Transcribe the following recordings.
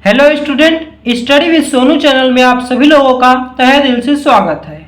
Hello student, study with Sonu channel में आप सभी लोगों का तहे दिल से स्वागत है।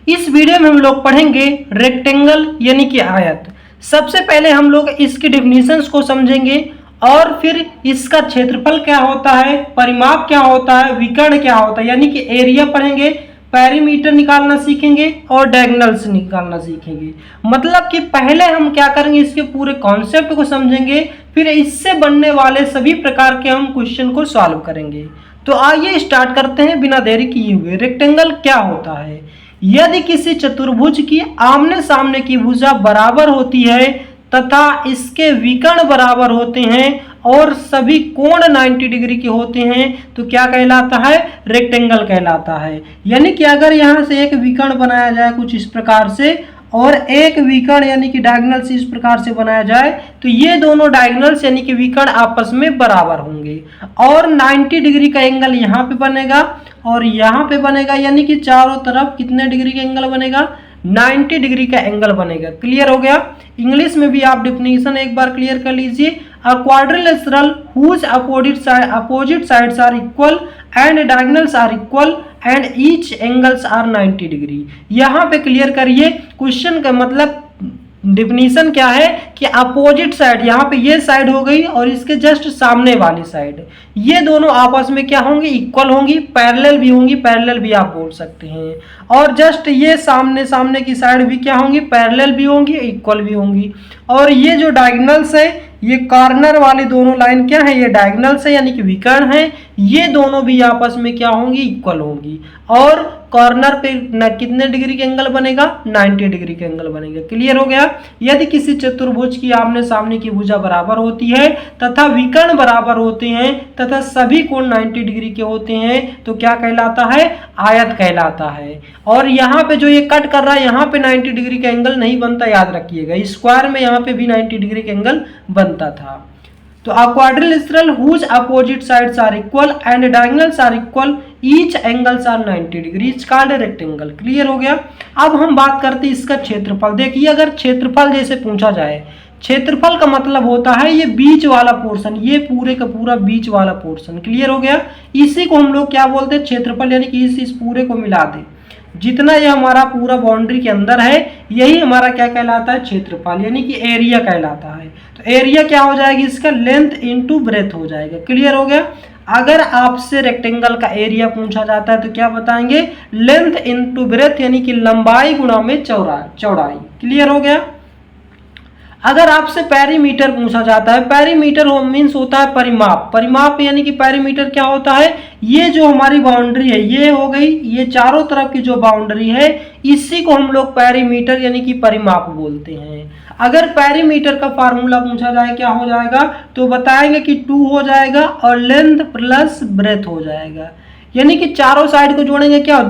इस वीडियो में हम लोग पढ़ेंगे रेक्टेंगल यानी कि आयत। सबसे पहले हम लोग इसकी डेफिनेशंस को समझेंगे और फिर इसका क्षेत्रफल क्या होता है, परिमाप क्या होता है, विकर्ण क्या होता है यानी कि एरिया पढ़ेंगे, पेरीमीटर निकालना सीखेंगे और डायगोनल्स निकालना सीखेंगे। मतलब कि पहले हम क्या करेंगे, इसके पूरे कॉन्सेप्ट को समझेंगे, फिर इससे बनने वाले सभी प्रकार के हम क्वेश्चन को सॉल्व करेंगे। तो आइए स्टार्ट करते हैं बिना देरी किए हुए। रेक्टेंगल क्या होता है? यदि किसी चतुर्भुज की आमने सामने की भुजा बराबर होती है तथा इसके विकर्ण बराबर होते हैं और सभी कोण 90 डिग्री के होते हैं तो क्या कहलाता है? रेक्टेंगल कहलाता है। यानी कि अगर यहाँ से एक विकर्ण बनाया जाए कुछ इस प्रकार से और एक विकर्ण यानी कि डायगोनल्स इस प्रकार से बनाया जाए तो ये दोनों डायगोनल्स यानी कि विकर्ण आपस में बराबर होंगे और 90 डिग्री का एंगल यहाँ पे बनेगा और यहाँ पे बनेगा, यानी कि चारों तरफ कितने डिग्री का एंगल बनेगा? 90 डिग्री का एंगल बनेगा। क्लियर हो गया? इंग्लिश में भी आप डेफिनेशन एक बार क्लियर कर लीजिए। A quadrilateral whose opposite sides are equal and diagonals are equal and each angles are 90 degree. यहाँ पे क्लियर करिए, क्वेश्चन का मतलब डिफिनीशन क्या है कि अपोजिट साइड, यहाँ पे ये साइड हो गई और इसके जस्ट सामने वाली साइड, ये दोनों आपस में क्या होंगी? इक्वल होंगी, पैरेलल भी होंगी, पैरेलल भी आप बोल सकते हैं। और जस्ट ये सामने सामने की साइड भी क्या होंगी? पैरेलल भी होंगी, इक्वल भी होंगी। और ये जो डायगोनल्स है, ये कॉर्नर वाली दोनों लाइन क्या है? ये डायगोनल्स है यानी कि विकर्ण है। ये दोनों भी आपस में क्या होंगी? इक्वल होंगी। और कॉर्नर पे कितने डिग्री का एंगल बनेगा? 90 डिग्री का एंगल बनेगा। क्लियर हो गया? यदि किसी चतुर्भुज की आमने सामने की भुजा बराबर होती है तथा विकर्ण बराबर होते हैं तथा सभी कोण 90 डिग्री के होते हैं तो क्या कहलाता है? आयत कहलाता है। और यहाँ पे जो ये कट कर रहा है यहाँ पे 90 डिग्री का एंगल नहीं बनता, याद रखिएगा। स्क्वायर में यहाँ पे भी 90 डिग्री का एंगल बनता था। तो a quadrilateral whose opposite sides are equal and diagonals are equal each angles are 90 degree is called a rectangle। Clear हो गया? अब हम बात करते हैं इसका क्षेत्रफल। देखिए, अगर क्षेत्रफल जैसे पूछा जाए, क्षेत्रफल का मतलब होता है ये बीच वाला पोर्शन, ये पूरे का पूरा बीच वाला पोर्शन। क्लियर हो गया? इसी को हम लोग क्या बोलते हैं? क्षेत्रफल। यानी कि इस पूरे को मिला दे, जितना ये हमारा पूरा बाउंड्री के अंदर है यही हमारा क्या कहलाता है? क्षेत्रफल, यानी कि एरिया कहलाता है। तो एरिया क्या हो जाएगी? इसका लेंथ इनटू ब्रेथ हो जाएगा। क्लियर हो गया? अगर आपसे रेक्टेंगल का एरिया पूछा जाता है तो क्या बताएंगे? लेंथ इनटू ब्रेथ, यानी कि लंबाई गुणा में चौड़ाई। क्लियर हो गया? अगर आपसे पेरीमीटर पूछा जाता है, पेरीमीटर मीन्स होता है परिमाप। परिमाप यानी कि पेरीमीटर क्या होता है? ये जो हमारी बाउंड्री है ये हो गई, ये चारों तरफ की जो बाउंड्री है इसी को हम लोग पेरीमीटर यानी कि परिमाप बोलते हैं। अगर पेरीमीटर का फार्मूला पूछा जाए क्या हो जाएगा तो बताएंगे कि 2 हो जाएगा और लेंथ प्लस ब्रेथ हो जाएगा। यानी कि चारों साइड को जोड़ेंगे, क्या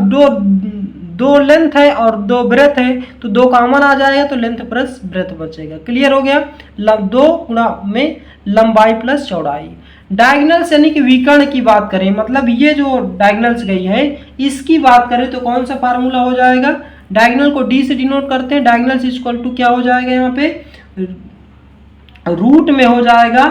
दो लेंथ है और 2 ब्रेथ है तो 2 कॉमन आ जाएगा तो लेंथ प्लस ब्रेथ बचेगा। क्लियर हो गया? 2 गुणा में लंबाई प्लस चौड़ाई। डायगोनल्स यानी कि विकर्ण की बात करें, मतलब ये जो डायगोनल्स गई है इसकी बात करें तो कौन सा फार्मूला हो जाएगा? डायगोनल को डी से डिनोट करते हैं। डायगोनल्स इक्वल टू क्या हो जाएगा? यहाँ पे रूट में हो जाएगा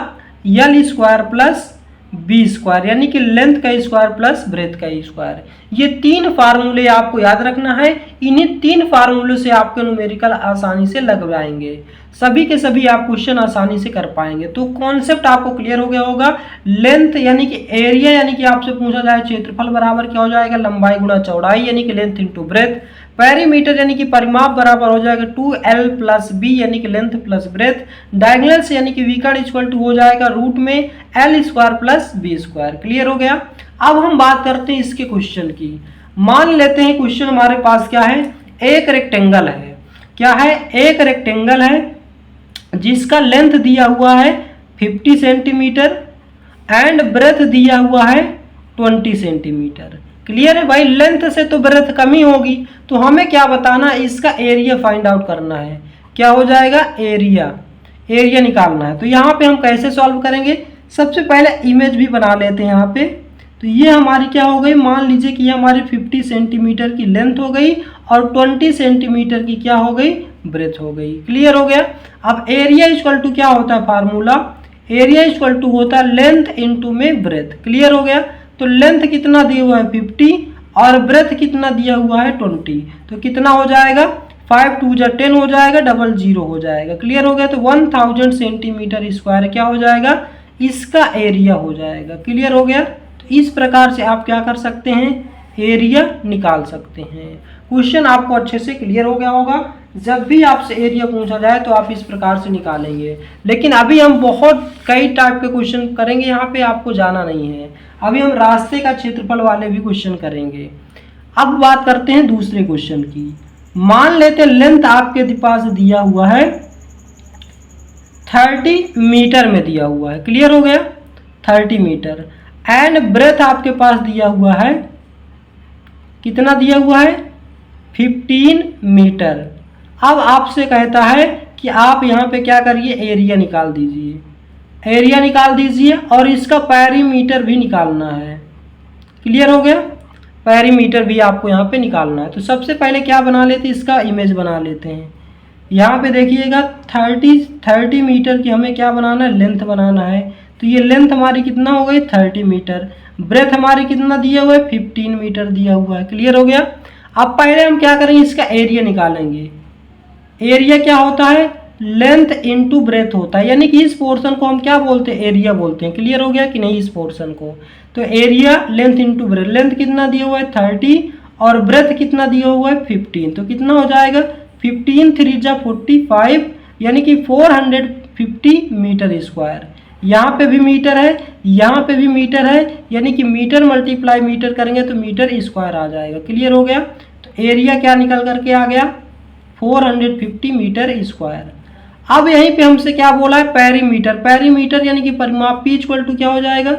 L square plus B square, यानी कि लेंथ का स्क्वायर प्लस ब्रेथ का स्क्वायर। ये 3 फार्मूले आपको याद रखना है। इन्हीं 3 फार्मूलों से आपके न्यूमेरिकल आसानी से लग जाएंगे, सभी के सभी आप क्वेश्चन आसानी से कर पाएंगे। तो कॉन्सेप्ट आपको क्लियर हो गया होगा। लेंथ यानी कि एरिया, यानी कि आपसे पूछा जाए क्षेत्रफल बराबर क्या हो जाएगा? लंबाई गुणा चौड़ाई, यानी कि लेंथ इनटू ब्रेथ। पेरीमीटर यानी कि परिमाप बराबर हो जाएगा 2l प्लस बी, यानी कि लेंथ प्लस ब्रेथ। डायगोनल्स यानी कि विकर्ण इक्वल टू हो जाएगा रूट में l square plus B square. Clear हो गया? अब हम बात करते हैं इसके क्वेश्चन की। मान लेते हैं क्वेश्चन हमारे पास क्या है? एक रेक्टेंगल है। क्या है? एक रेक्टेंगल है जिसका लेंथ दिया हुआ है 50 सेंटीमीटर एंड ब्रेथ दिया हुआ है 20 सेंटीमीटर। क्लियर है भाई? लेंथ से तो ब्रेथ कम ही होगी, तो हमें क्या बताना है? इसका एरिया फाइंड आउट करना है। क्या हो जाएगा? एरिया निकालना है। तो यहाँ पे हम कैसे सॉल्व करेंगे? सबसे पहले इमेज भी बना लेते हैं यहाँ पे। तो ये हमारी क्या हो गई? मान लीजिए कि ये हमारी 50 सेंटीमीटर की लेंथ हो गई और 20 सेंटीमीटर की क्या हो गई? ब्रेथ हो गई। क्लियर हो गया? अब एरिया इक्वल टू क्या होता है फार्मूला? एरिया इक्वल टू होता है लेंथ इंटू में ब्रेथ। क्लियर हो गया। तो लेंथ कितना दिया हुआ है 50 और ब्रेथ कितना दिया हुआ है 20, तो कितना हो जाएगा 5 2 जा 10 हो जाएगा, डबल 0 हो जाएगा। क्लियर हो गया। तो 1000 सेंटीमीटर स्क्वायर क्या हो जाएगा, इसका एरिया हो जाएगा। क्लियर हो गया। तो इस प्रकार से आप क्या कर सकते हैं, एरिया निकाल सकते हैं। क्वेश्चन आपको अच्छे से क्लियर हो गया होगा। जब भी आपसे एरिया पूछा जाए तो आप इस प्रकार से निकालेंगे। लेकिन अभी हम बहुत कई टाइप के क्वेश्चन करेंगे, यहाँ पे आपको जाना नहीं है। अभी हम रास्ते का क्षेत्रफल वाले भी क्वेश्चन करेंगे। अब बात करते हैं दूसरे क्वेश्चन की। मान लेते हैं लेंथ आपके पास दिया हुआ है 30 मीटर में दिया हुआ है। क्लियर हो गया, 30 मीटर। एंड ब्रेथ आपके पास दिया हुआ है, कितना दिया हुआ है 15 मीटर। अब आपसे कहता है कि आप यहाँ पे क्या करिए, एरिया निकाल दीजिए। एरिया निकाल दीजिए और इसका पेरीमीटर भी निकालना है। क्लियर हो गया। पेरीमीटर भी आपको यहाँ पे निकालना है। तो सबसे पहले क्या बना लेते हैं, इसका इमेज बना लेते हैं। यहाँ पे देखिएगा 30 मीटर की हमें क्या बनाना है, लेंथ बनाना है। तो ये लेंथ हमारी कितना हो गई 30 मीटर। ब्रेथ हमारी कितना दिया हुआ है 15 मीटर दिया हुआ है। क्लियर हो गया। अब पहले हम क्या करेंगे, इसका एरिया निकालेंगे। एरिया क्या होता है, लेंथ इनटू ब्रेथ होता है, यानी कि इस पोर्शन को हम क्या बोलते हैं, एरिया बोलते हैं। क्लियर हो गया कि नहीं, इस पोर्शन को। तो area length into breadth, length कितना दिया हुआ है 30 और ब्रेथ कितना दिया हुआ है 15, तो कितना हो जाएगा 15 3 जा 45, यानी कि 450 मीटर स्क्वायर। यहाँ पे भी मीटर है, यहाँ पे भी मीटर है, यानी कि मीटर मल्टीप्लाई मीटर करेंगे तो मीटर स्क्वायर आ जाएगा। क्लियर हो गया। तो एरिया क्या निकल करके आ गया 450 मीटर स्क्वायर। अब यहीं पे हमसे क्या बोला है, पेरीमीटर। पेरीमीटर यानी कि परिमाप, P इक्वल टू क्या हो जाएगा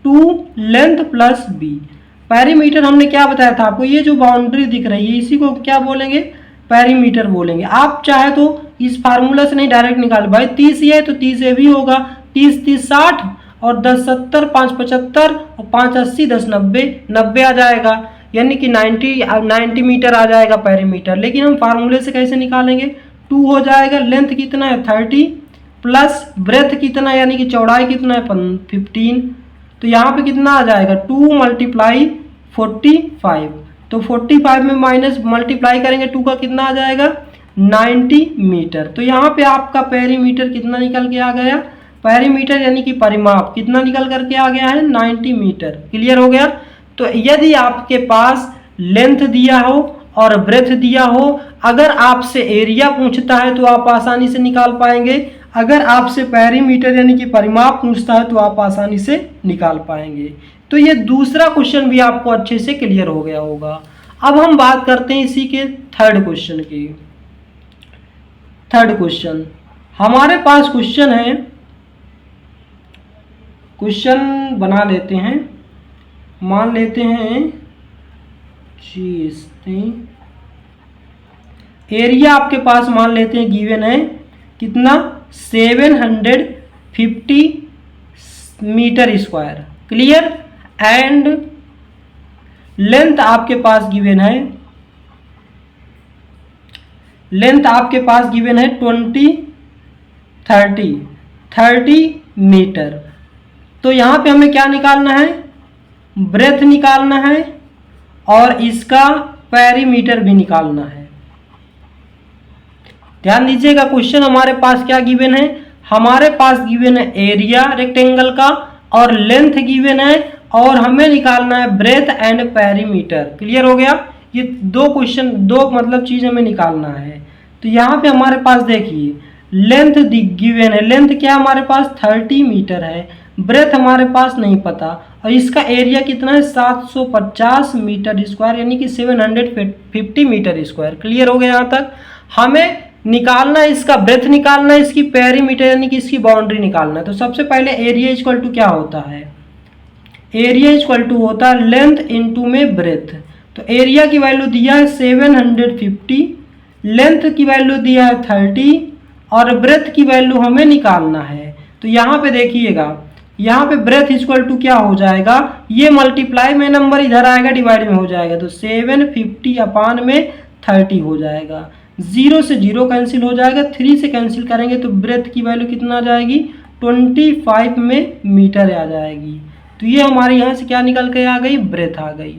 2 लेंथ प्लस बी। पेरीमीटर हमने क्या बताया था आपको, ये जो बाउंड्री दिख रही है इसी को क्या बोलेंगे, पेरीमीटर बोलेंगे। आप चाहे तो इस फार्मूला से नहीं डायरेक्ट निकाल, भाई 30 ये है तो 30 ये भी होगा, 30 30 60 और 10 70 5 75 और 5 80 10 90 90 आ जाएगा, यानी कि 90 मीटर आ जाएगा पेरीमीटर। लेकिन हम फार्मूले से कैसे निकालेंगे, 2 हो जाएगा, लेंथ कितना है 30 प्लस ब्रेथ कितना है, यानी कि चौड़ाई कितना है 15, तो यहाँ पे कितना आ जाएगा 2 मल्टीप्लाई 45, तो 45 में माइनस मल्टीप्लाई करेंगे 2 का कितना आ जाएगा 90 मीटर। तो यहाँ पे आपका पेरीमीटर कितना निकल के आ गया, पेरीमीटर यानी कि परिमाप कितना निकल करके आ गया है 90 मीटर। क्लियर हो गया। तो यदि आपके पास लेंथ दिया हो और ब्रेथ दिया हो, अगर आपसे एरिया पूछता है तो आप आसानी से निकाल पाएंगे। अगर आपसे पेरीमीटर यानी कि परिमाप पूछता है तो आप आसानी से निकाल पाएंगे। तो ये दूसरा क्वेश्चन भी आपको अच्छे से क्लियर हो गया होगा। अब हम बात करते हैं इसी के थर्ड क्वेश्चन की। थर्ड क्वेश्चन हमारे पास क्वेश्चन है, क्वेश्चन बना लेते हैं। मान लेते हैं एरिया आपके पास मान लेते हैं गिवन है कितना 750 metre square. Clear. And length आपके पास गिवन है, लेंथ आपके पास गिवन है 30 मीटर। तो यहाँ पे हमें क्या निकालना है, ब्रेथ निकालना है और इसका पेरीमीटर भी निकालना है। ध्यान दीजिएगा, क्वेश्चन हमारे पास क्या गिवन है, हमारे पास गिवन है एरिया रेक्टेंगल का और लेंथ गिवन है और हमें निकालना है ब्रेथ एंड पेरीमीटर। क्लियर हो गया। ये दो क्वेश्चन, दो मतलब चीज हमें निकालना है। तो यहाँ पे हमारे पास देखिए लेंथ गिवन है, लेंथ क्या हमारे पास 30 मीटर है, ब्रेथ हमारे पास नहीं पता और इसका एरिया कितना है 750 मीटर स्क्वायर, यानी कि 750 मीटर स्क्वायर। क्लियर हो गया। यहाँ तक हमें निकालना है, इसका ब्रेथ निकालना है, इसकी पेरीमीटर यानी कि इसकी बाउंड्री निकालना है। तो सबसे पहले एरिया इक्वल टू क्या होता है, एरिया इक्वल टू होता है लेंथ इनटू में ब्रेथ। तो एरिया की वैल्यू दिया है 750, लेंथ की वैल्यू दिया है 30 और ब्रेथ की वैल्यू हमें निकालना है। तो यहाँ पे देखिएगा, यहाँ पे ब्रेथ इक्वल टू क्या हो जाएगा, ये मल्टीप्लाई में नंबर इधर आएगा, डिवाइड में हो जाएगा, तो 750 अपान में 30 हो जाएगा। 0 से 0 कैंसिल हो जाएगा, 3 से कैंसिल करेंगे तो ब्रेथ की वैल्यू कितना आ जाएगी 25 में मीटर आ जाएगी। तो ये हमारे यहाँ से क्या निकल के आ गई, ब्रेथ आ गई।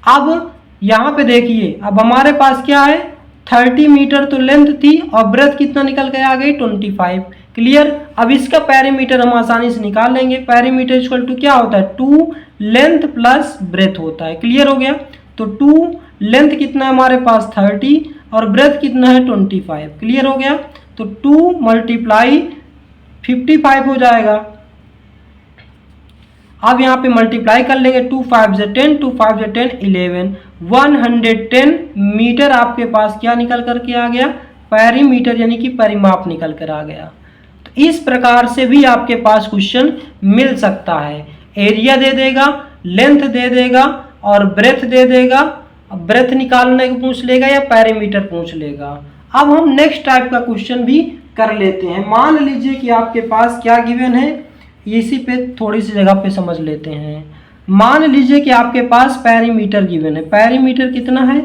अब यहाँ पे देखिए, अब हमारे पास क्या है, 30 मीटर तो लेंथ थी और ब्रेथ कितना निकल के आ गई, 25। क्लियर। अब इसका पैरीमीटर हम आसानी से निकाल लेंगे। पैरीमीटर इक्वल टू क्या होता है, 2 लेंथ प्लस ब्रेथ होता है। क्लियर हो गया। तो 2 लेंथ कितना है हमारे पास 30 और ब्रेथ कितना है 25। क्लियर हो गया। तो 2 मल्टीप्लाई 55 हो जाएगा। अब यहाँ पे मल्टीप्लाई कर लेंगे, 2 5 से 10, 2 5 से 10 11, 110 मीटर आपके पास क्या निकल कर के आ गया, पैरीमीटर यानी कि परिमाप निकल कर आ गया। तो इस प्रकार से भी आपके पास क्वेश्चन मिल सकता है। एरिया दे देगा, लेंथ दे देगा और ब्रेथ दे देगा। ब्रेथ निकालने को पूछ लेगा या पैरीमीटर पूछ लेगा। अब हम नेक्स्ट टाइप का क्वेश्चन भी कर लेते हैं। मान लीजिए कि आपके पास क्या गिवन है, इसी पे थोड़ी सी जगह पे समझ लेते हैं। मान लीजिए कि आपके पास पैरीमीटर गिवन है। पैरीमीटर कितना है,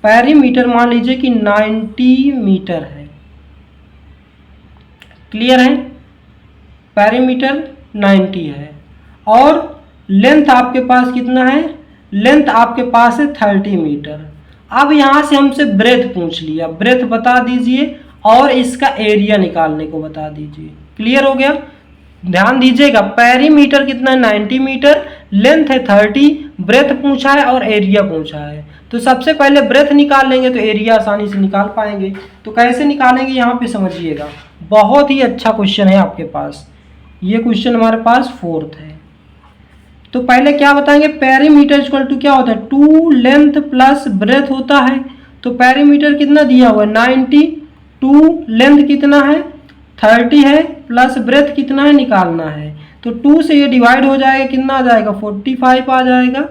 पैरीमीटर मान लीजिए कि 90 मीटर है। क्लियर है, पैरीमीटर 90 है और लेंथ आपके पास कितना है, लेंथ आपके पास है 30 मीटर। अब यहाँ से हमसे ब्रेथ पूछ लिया, ब्रेथ बता दीजिए और इसका एरिया निकालने को बता दीजिए। क्लियर हो गया। ध्यान दीजिएगा, पैरीमीटर कितना है 90 मीटर, लेंथ है 30, ब्रेथ पूछा है और एरिया पूछा है। तो सबसे पहले ब्रेथ निकाल लेंगे तो एरिया आसानी से निकाल पाएंगे। तो कैसे निकालेंगे यहाँ पे समझिएगा, बहुत ही अच्छा क्वेश्चन है आपके पास। ये क्वेश्चन हमारे पास 4th है। तो पहले क्या बताएंगे, पैरीमीटर इक्वल टू क्या होता है, 2 लेंथ प्लस ब्रेथ होता है। तो पैरीमीटर कितना दिया हुआ है 90, 2 लेंथ कितना है 30 है प्लस ब्रेथ कितना है निकालना है। तो 2 से ये डिवाइड हो जाएगा, कितना आ जाएगा 45 आ जाएगा,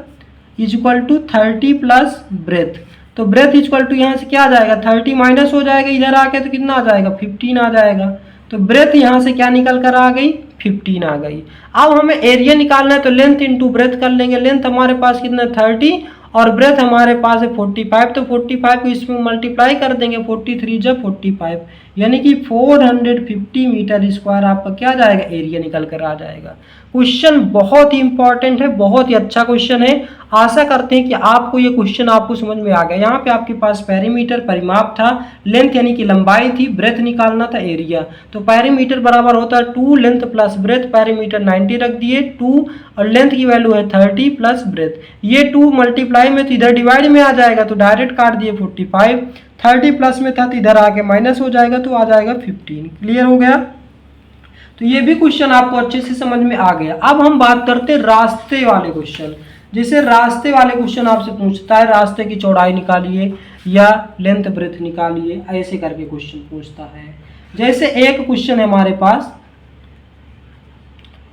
इक्वल टू 30 प्लस ब्रेथ। तो ब्रेथ इक्वल टू यहाँ से क्या आ जाएगा 30 माइनस हो जाएगा इधर आके, तो कितना आ जाएगा 15 आ जाएगा। तो ब्रेथ यहाँ से क्या निकल कर आ गई 15 आ गई। अब हमें एरिया निकालना है तो लेंथ इंटू ब्रेथ कर लेंगे। लेंथ हमारे पास कितना 30 और ब्रेथ हमारे पास है 45। तो 45 को इसमें मल्टीप्लाई कर देंगे, 43 जब 45 यानी कि 450 मीटर स्क्वायर आपका क्या जाएगा, एरिया निकल कर आ जाएगा। क्वेश्चन बहुत ही इंपॉर्टेंट है, बहुत ही अच्छा क्वेश्चन है। आशा करते हैं कि आपको ये क्वेश्चन आपको समझ में आ गया। यहाँ पे आपके पास पैरीमीटर परिमाप था, लेंथ यानी कि लंबाई थी, ब्रेथ निकालना था एरिया। तो पैरीमीटर बराबर होता है 2 लेंथ प्लस ब्रेथ। पैरीमीटर 90 रख दिए, 2 और लेंथ की वैल्यू है 30 प्लस ब्रेथ। ये 2 मल्टीप्लाई में तो इधर डिवाइड में आ जाएगा तो डायरेक्ट काट दिए 45, 30 प्लस में था तो इधर आके माइनस हो जाएगा तो आ जाएगा 15। क्लियर हो गया। तो ये भी क्वेश्चन आपको अच्छे से समझ में आ गया। अब हम बात करते हैं रास्ते वाले क्वेश्चन। जैसे रास्ते वाले क्वेश्चन आपसे पूछता है रास्ते की चौड़ाई निकालिए या लेंथ ब्रेथ निकालिए, ऐसे करके क्वेश्चन पूछता है। जैसे एक क्वेश्चन है हमारे पास,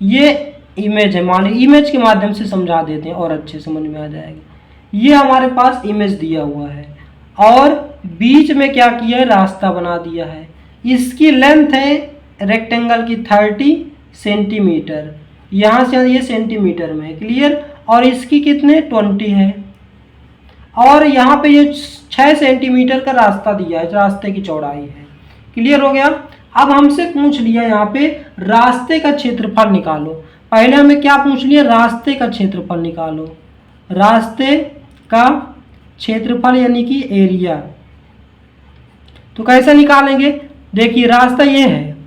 ये इमेज है, मान लीजिए इमेज के माध्यम से समझा देते हैं और अच्छे समझ में आ जाएगा। ये हमारे पास इमेज दिया हुआ है और बीच में क्या किया है, रास्ता बना दिया है। इसकी लेंथ है रेक्टेंगल की 30 सेंटीमीटर, यहाँ से ये सेंटीमीटर में है। क्लियर। और इसकी कितने 20 है और यहाँ पे ये 6 सेंटीमीटर का रास्ता दिया है, रास्ते की चौड़ाई है। क्लियर हो गया। अब हमसे पूछ लिया यहाँ पे रास्ते का क्षेत्रफल निकालो। पहले हमें क्या पूछ लिया, रास्ते का क्षेत्रफल निकालो। रास्ते का क्षेत्रफल यानी कि एरिया। तो कैसे निकालेंगे, देखिए रास्ता ये है,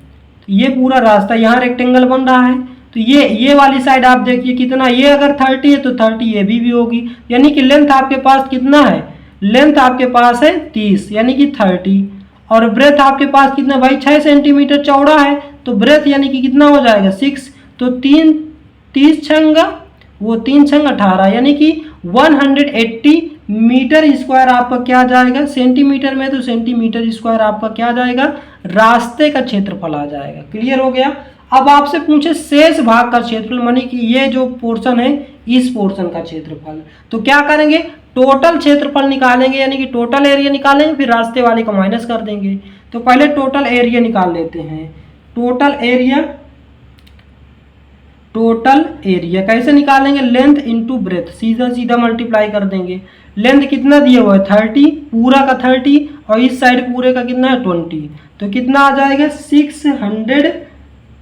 ये पूरा रास्ता, यहाँ रेक्टेंगल बन रहा है तो ये वाली साइड आप देखिए कितना, ये अगर 30 है तो 30 ये भी होगी, यानी कि लेंथ आपके पास कितना है, लेंथ आपके पास है 30 यानी कि 30 और ब्रेथ आपके पास कितना भाई 6 सेंटीमीटर चौड़ा है तो ब्रेथ यानी कि कितना हो जाएगा 6। तो 30 छंगा वो 3 छंग 18 यानी कि 180 मीटर स्क्वायर आपका क्या जाएगा, सेंटीमीटर में तो सेंटीमीटर स्क्वायर आपका क्या जाएगा, रास्ते का क्षेत्रफल आ जाएगा। क्लियर हो गया। अब आपसे पूछे शेष भाग का क्षेत्रफल, मानी कि ये जो पोर्शन है इस पोर्शन का क्षेत्रफल, तो क्या करेंगे टोटल क्षेत्रफल निकालेंगे यानी कि टोटल एरिया निकालेंगे, फिर रास्ते वाले को माइनस कर देंगे। तो पहले टोटल एरिया निकाल लेते हैं। टोटल एरिया कैसे निकालेंगे, लेंथ इंटू ब्रेथ, सीधा सीधा मल्टीप्लाई कर देंगे। लेंथ कितना दिया हुआ है 30, पूरा का 30 और इस साइड पूरे का कितना है 20, तो कितना आ जाएगा 600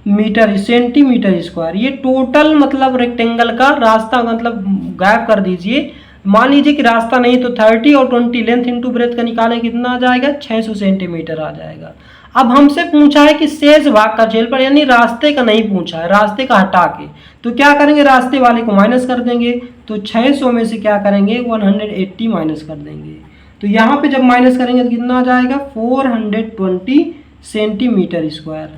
मीटर सेंटीमीटर स्क्वायर। ये टोटल मतलब रेक्टेंगल का रास्ता मतलब गायब कर दीजिए। मान लीजिए कि रास्ता नहीं तो 30 और 20 लेंथ इंटू ब्रेथ का निकालें कितना आ जाएगा, 600 सेंटीमीटर आ जाएगा। अब हमसे पूछा है कि शेष भाग का क्षेत्रफल, यानी रास्ते का नहीं पूछा है, रास्ते का हटा के, तो क्या करेंगे, रास्ते वाले को माइनस कर देंगे। तो 600 में से क्या करेंगे, 180 माइनस कर देंगे। तो यहाँ पे जब माइनस करेंगे तो कितना आ जाएगा, 420 सेंटीमीटर स्क्वायर।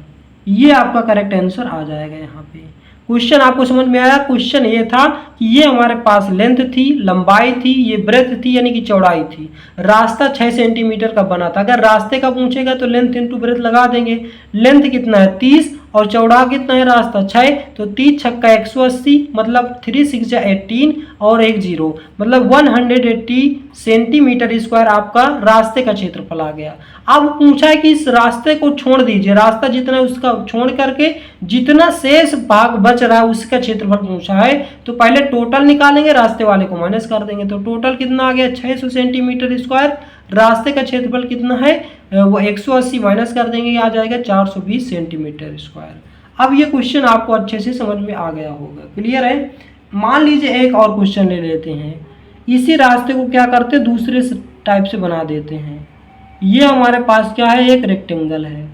ये आपका करेक्ट आंसर आ जाएगा। यहाँ पे क्वेश्चन आपको समझ में आया। क्वेश्चन ये था कि ये हमारे पास लेंथ थी, लंबाई थी, ये ब्रेथ थी यानी कि चौड़ाई थी। रास्ता 6 सेंटीमीटर का बना था। अगर रास्ते का पूछेगा तो लेंथ इंटू ब्रेथ लगा देंगे। लेंथ कितना है 30 और चौड़ा कितना है रास्ता 6, तो 30 छक्का 180 मतलब 3 6 18 और 1 0 मतलब 180 सेंटीमीटर स्क्वायर आपका रास्ते का क्षेत्रफल आ गया। अब पूछा है कि इस रास्ते को छोड़ दीजिए, रास्ता जितना है उसका छोड़ करके जितना शेष भाग बच रहा है उसका क्षेत्रफल पूछा है। तो पहले टोटल निकालेंगे, रास्ते वाले को माइनस कर देंगे। तो टोटल कितना आ गया, 600 सेंटीमीटर स्क्वायर। रास्ते का क्षेत्रफल कितना है, वो 180 माइनस कर देंगे, आ जाएगा 420 सेंटीमीटर स्क्वायर। अब ये क्वेश्चन आपको अच्छे से समझ में आ गया होगा, क्लियर है। मान लीजिए एक और क्वेश्चन ले लेते हैं। इसी रास्ते को क्या करते हैं, दूसरे टाइप से बना देते हैं। ये हमारे पास क्या है, एक रेक्टेंगल है,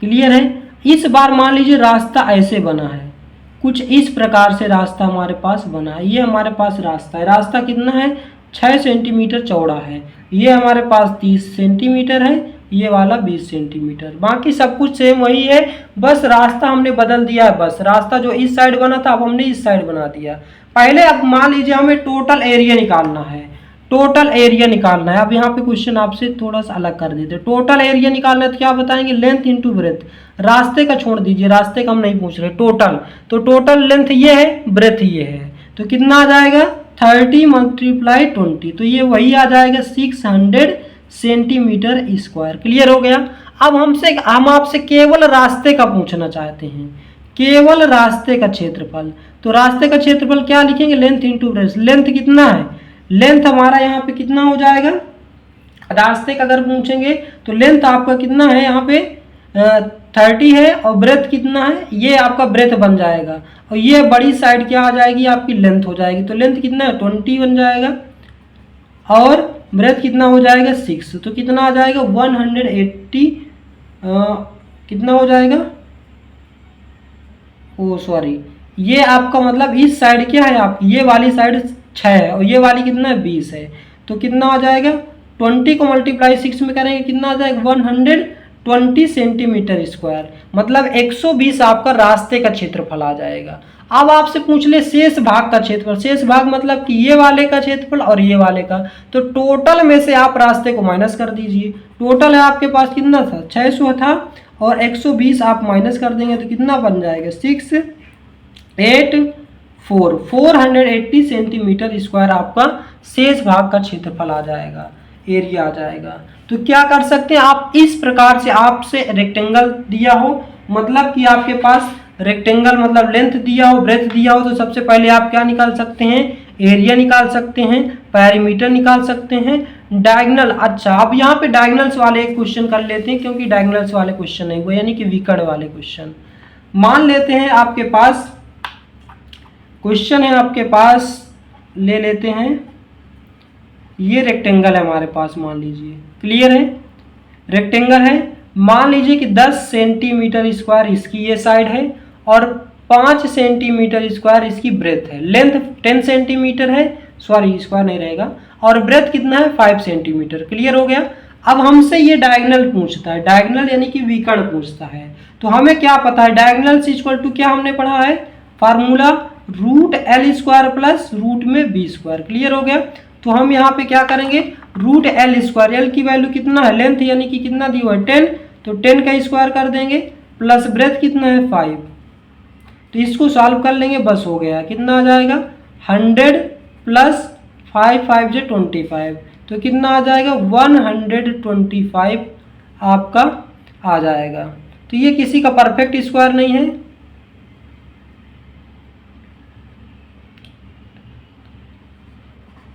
क्लियर है। इस बार मान लीजिए रास्ता ऐसे बना है, कुछ इस प्रकार से रास्ता हमारे पास बना है। ये हमारे पास रास्ता है, रास्ता कितना है, 6 सेंटीमीटर चौड़ा है। ये हमारे पास 30 सेंटीमीटर है, ये वाला 20 सेंटीमीटर। बाकी सब कुछ सेम वही है, बस रास्ता हमने बदल दिया है। बस रास्ता जो इस साइड बना था अब हमने इस साइड बना दिया। पहले अब मान लीजिए हमें टोटल एरिया निकालना है, टोटल एरिया निकालना है। अब यहाँ पे क्वेश्चन आपसे थोड़ा सा अलग कर देते हैं। टोटल एरिया निकालना है तो क्या बताएंगे, लेंथ इंटू ब्रेथ। रास्ते का छोड़ दीजिए, रास्ते का हम नहीं पूछ रहे, टोटल। तो टोटल लेंथ ये है, ब्रेथ ये है, तो कितना आ जाएगा 30 मल्टीप्लाई 20, तो ये वही आ जाएगा 600 सेंटीमीटर स्क्वायर। क्लियर हो गया। अब हम आपसे केवल रास्ते का पूछना चाहते हैं, केवल रास्ते का क्षेत्रफल। तो रास्ते का क्षेत्रफल क्या लिखेंगे, लेंथ इंटू ब्रेथ। लेंथ कितना है, लेंथ हमारा यहाँ पे कितना हो जाएगा, रास्ते का अगर पूछेंगे तो लेंथ आपका कितना है यहाँ पे 30 है, और ब्रेथ कितना है, ये आपका ब्रेथ बन जाएगा, और ये बड़ी साइड क्या आ जाएगी, आपकी लेंथ हो जाएगी। तो लेंथ कितना है 20 बन जाएगा, और ब्रेथ कितना हो जाएगा 6, तो कितना आ जाएगा 180 कितना हो जाएगा, ओ सॉरी, ये आपका मतलब इस साइड क्या है आपकी, ये वाली साइड 6 है और ये वाली कितना है 20 है। तो कितना आ जाएगा, 20 को मल्टीप्लाई 6 में करेंगे कितना आ जाएगा 120 सेंटीमीटर स्क्वायर, मतलब 120 आपका रास्ते का क्षेत्रफल आ जाएगा। अब आपसे पूछ ले शेष भाग का क्षेत्रफल। शेष भाग मतलब कि ये वाले का क्षेत्रफल और ये वाले का। तो टोटल में से आप रास्ते को माइनस कर दीजिए। टोटल है आपके पास कितना था, 600 था, और 120 आप माइनस कर देंगे तो कितना बन जाएगा 480 सेंटीमीटर स्क्वायर आपका शेष भाग का क्षेत्रफल आ जाएगा, एरिया आ जाएगा। तो क्या कर सकते हैं आप, इस प्रकार से आपसे रेक्टेंगल दिया हो, मतलब कि आपके पास रेक्टेंगल मतलब लेंथ दिया हो, ब्रेथ दिया हो, तो सबसे पहले आप क्या निकाल सकते हैं, एरिया निकाल सकते हैं, पैरीमीटर निकाल सकते हैं, डायगोनल। अच्छा, अब यहाँ पे डायगोनल्स वाले एक क्वेश्चन कर लेते हैं, क्योंकि डायगोनल्स वाले क्वेश्चन नहीं हुए, यानी कि विकर्ण वाले क्वेश्चन। मान लेते हैं आपके पास क्वेश्चन है, आपके पास ले लेते हैं, ये रेक्टेंगल है हमारे पास, मान लीजिए, क्लियर है, रेक्टेंगल है। मान लीजिए कि 10 सेंटीमीटर स्क्वायर इसकी ये साइड है, और 5 सेंटीमीटर स्क्वायर इसकी ब्रेथ है। लेंथ 10 सेंटीमीटर है, सॉरी स्क्वायर नहीं रहेगा, और ब्रेथ कितना है 5 सेंटीमीटर। क्लियर हो गया। अब हमसे ये डायगोनल पूछता है, डायगोनल यानी कि विकर्ण पूछता है। तो हमें क्या पता है, डायगोनल इक्वल टू क्या हमने पढ़ा है, formula root L square plus root में बी स्क्वायर। क्लियर हो गया। तो हम यहाँ पे क्या करेंगे, रूट एल स्क्वायर, एल की वैल्यू कितना है, लेंथ यानी कि कितना दी हुआ है 10, तो 10 का स्क्वायर कर देंगे, प्लस ब्रेथ कितना है 5, तो इसको सॉल्व कर लेंगे, बस हो गया। कितना आ जाएगा 100 प्लस 5 5 से 25, तो कितना आ जाएगा 125 आपका आ जाएगा। तो ये किसी का परफेक्ट स्क्वायर नहीं है,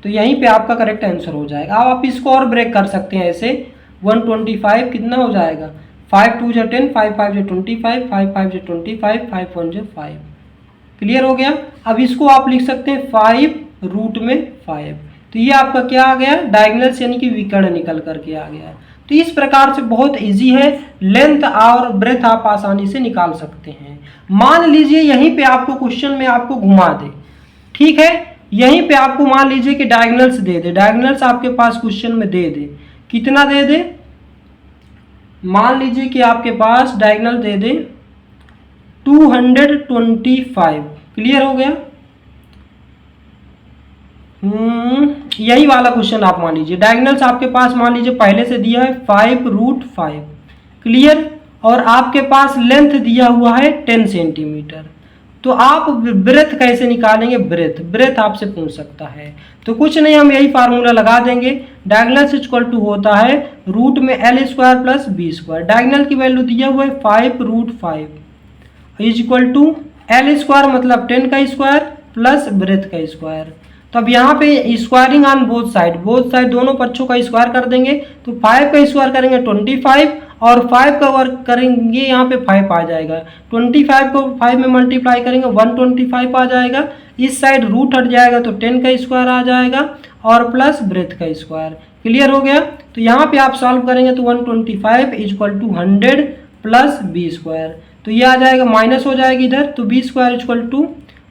तो यहीं पे आपका करेक्ट आंसर हो जाएगा। अब आप इसको और ब्रेक कर सकते हैं ऐसे, 125 कितना हो जाएगा 5 2 जा 10, 5 5 जा 25, 5 5 जा 25, 5 1 जा 5। क्लियर हो गया। अब इसको आप लिख सकते हैं 5 रूट में 5। तो ये आपका क्या आ गया, डायगोनल यानी कि विकर्ण निकल करके आ गया। तो इस प्रकार से बहुत इजी है, लेंथ और ब्रेथ आप आसानी से निकाल सकते हैं। मान लीजिए यहीं पे आपको क्वेश्चन में आपको घुमा दे, ठीक है, यहीं पे आपको मान लीजिए कि डायगोनल्स दे दे, डायगोनल्स आपके पास क्वेश्चन में दे दे, कितना दे दे, मान लीजिए कि आपके पास डायगोनल दे दे 225। क्लियर हो गया। यही वाला क्वेश्चन आप मान लीजिए, डायगोनल्स आपके पास मान लीजिए पहले से दिया है 5 रूट 5। क्लियर। और आपके पास लेंथ दिया हुआ है 10 सेंटीमीटर। तो आप ब्रेथ कैसे निकालेंगे, ब्रेथ आपसे पूछ सकता है। तो कुछ नहीं, हम यही फार्मूला लगा देंगे, डायगोनल इक्वल टू होता है रूट में l square plus B square. Diagonal की वैल्यू दिया हुआ है 5 root 5 is equal to l square मतलब 10 का स्क्वायर प्लस ब्रेथ का स्क्वायर। तो अब यहाँ पे स्क्वायरिंग ऑन बोथ साइड दोनों पक्षों का स्क्वायर कर देंगे। तो 5 का स्क्वायर करेंगे 25 और 5 का वर्क करेंगे यहाँ पे 5 आ जाएगा। 25 को 5 में मल्टीप्लाई करेंगे 125 आ जाएगा। इस साइड रूट हट जाएगा तो 10 का स्क्वायर आ जाएगा और प्लस ब्रेथ का स्क्वायर। क्लियर हो गया। तो यहाँ पे आप सॉल्व करेंगे तो 125 is equal to 100 plus B square. तो ये आ जाएगा, माइनस हो जाएगी इधर, तो B square is equal to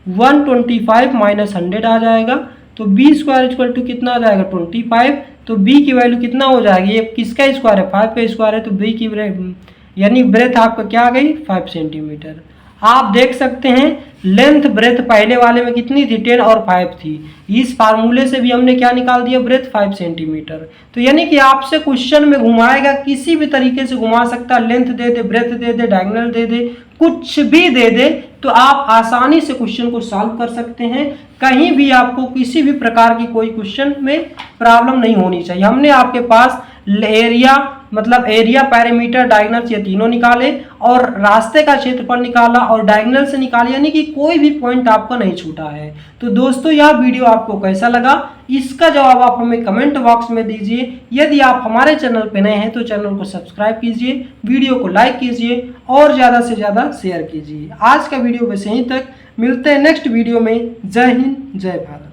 125 minus 100 आ जाएगा। तो बी स्क्वायर इक्वल टू कितना आ जाएगा 25। तो बी की वैल्यू कितना हो जाएगी, ये किसका स्क्वायर है 5 का स्क्वायर है, तो बी की यानी ब्रेथ आपका क्या आ गई 5 सेंटीमीटर। आप देख सकते हैं लेंथ ब्रेथ पहले वाले में कितनी थी 10 और 5 थी। इस फार्मूले से भी हमने क्या निकाल दिया, ब्रेथ 5 सेंटीमीटर। तो यानी कि आपसे क्वेश्चन में घुमाएगा, किसी भी तरीके से घुमा सकता, लेंथ दे दे, ब्रेथ दे दे, डायगोनल दे दे, कुछ भी दे दे, तो आप आसानी से क्वेश्चन को सॉल्व कर सकते हैं। कहीं भी आपको किसी भी प्रकार की कोई क्वेश्चन में प्रॉब्लम नहीं होनी चाहिए। हमने आपके पास एरिया मतलब एरिया, पैरामीटर, डायगोनल ये तीनों निकाले और रास्ते का क्षेत्रफल निकाला और डायगोनल से निकाले, यानी कि कोई भी पॉइंट आपका नहीं छूटा है। तो दोस्तों यह वीडियो आपको कैसा लगा, इसका जवाब आप हमें कमेंट बॉक्स में दीजिए। यदि आप हमारे चैनल पर नए हैं तो चैनल को सब्सक्राइब कीजिए, वीडियो को लाइक कीजिए और ज़्यादा से ज़्यादा शेयर कीजिए। आज का वीडियो बस यहीं तक, मिलते हैं नेक्स्ट वीडियो में। जय हिंद, जय भारत।